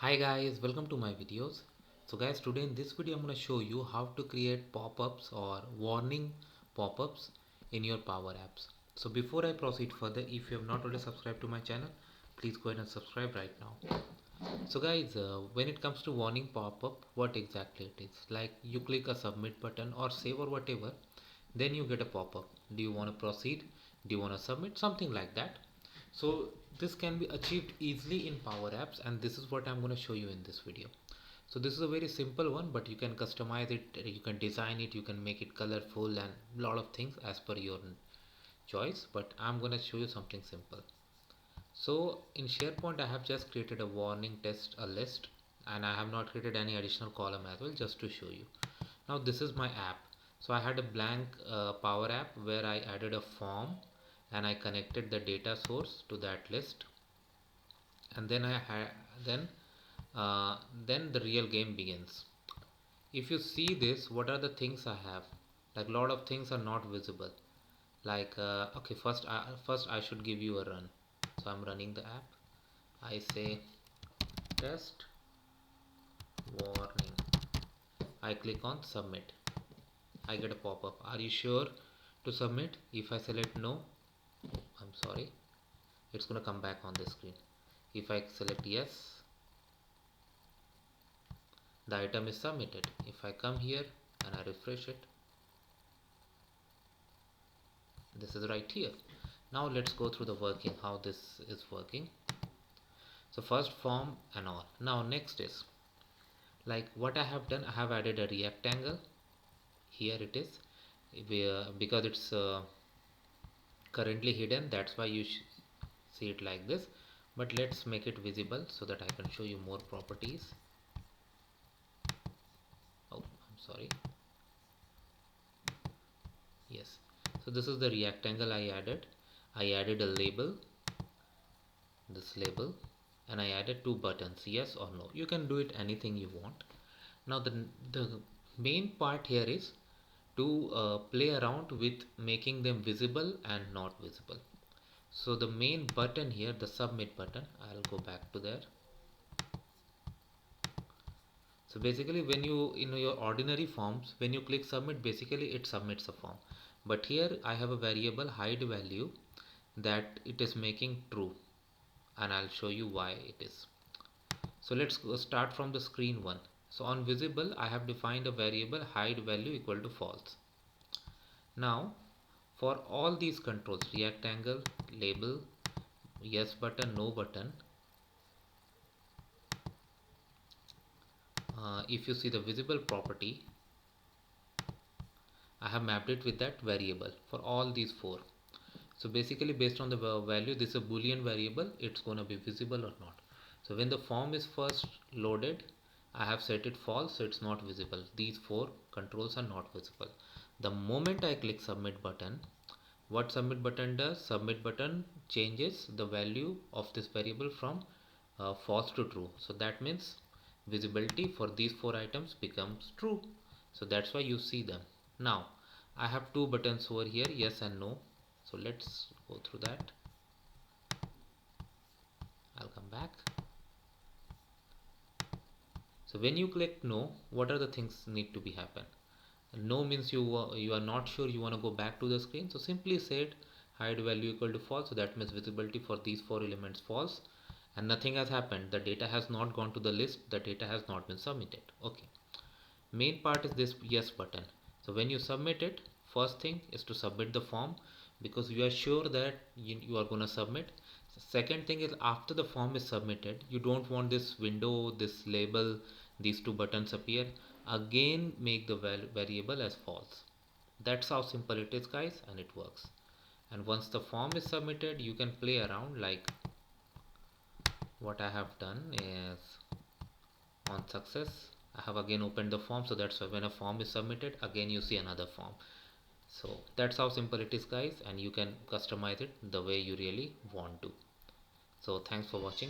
Hi guys, welcome to my videos. So guys, today in this video I'm going to show you how to create pop-ups or warning pop-ups in your Power Apps. So before I proceed further, if you have not already subscribed to my channel, please go ahead and subscribe right now. So guys, when it comes to warning pop-up, what exactly it is? Like you click a submit button or save or whatever, then you get a pop-up. Do you want to proceed? Do you want to submit? Something like that. So this can be achieved easily in Power Apps, and this is what I'm going to show you in this video. So this is a very simple one, but you can customize it, you can design it, you can make it colorful and a lot of things as per your choice, but I'm going to show you something simple. So in SharePoint I have just created a warning test a list, and I have not created any additional column as well, just to show you. Now this is my app. So I had a blank Power App where I added a form and I connected the data source to that list, and then I had then the real game begins. If you see this, what are the things I have? Like a lot of things are not visible. Like okay, first I should give you a run. So I'm running the app. I say test warning. I click on submit. I get a pop-up. Are you sure to submit? If I select no, I'm sorry, it's gonna come back on the screen. If I select yes, the item is submitted. If I come here and I refresh it, this is right here. Now let's go through the working, how this is working. So first form and all. Now next is like what I have done. I have added a rectangle. Here it is. Because it's currently hidden, that's why you see it like this, but let's make it visible so that I can show you more properties. Oh, I'm sorry. Yes, so this is the rectangle I added a label, this label, and I added two buttons, yes or no. You can do it anything you want. Now the main part here is to play around with making them visible and not visible. So the main button here, the submit button, I'll go back to there. So basically when you in your ordinary forms, when you click submit, basically it submits a form, but here I have a variable hide value that it is making true, and I'll show you why it is. So let's go start from the screen one. So on visible I have defined a variable hide value equal to false. Now for all these controls, rectangle, label, yes button, no button, if you see the visible property, I have mapped it with that variable for all these four. So basically based on the value, this is a boolean variable, it's going to be visible or not. So when the form is first loaded, I have set it false, so it's not visible. These four controls are not visible. The moment I click submit button, what submit button does? Submit button changes the value of this variable from false to true. So that means visibility for these four items becomes true. So that's why you see them. Now I have two buttons over here, yes and no. So let's go through that. I'll come back. So when you click no, what are the things need to be happen? No means you are not sure, you want to go back to the screen. So simply set hide value equal to false. So that means visibility for these four elements false, and nothing has happened. The data has not gone to the list. The data has not been submitted. Okay. Main part is this yes button. So when you submit it, first thing is to submit the form, because you are sure that you are going to submit. Second thing is, after the form is submitted, you don't want this window, this label, these two buttons appear again. Make the variable as false. That's how simple it is guys, and it works. And once the form is submitted, you can play around. Like what I have done is, on success, I have again opened the form. So that's why when a form is submitted, again you see another form. So that's how simple it is guys, and you can customize it the way you really want to. So thanks for watching.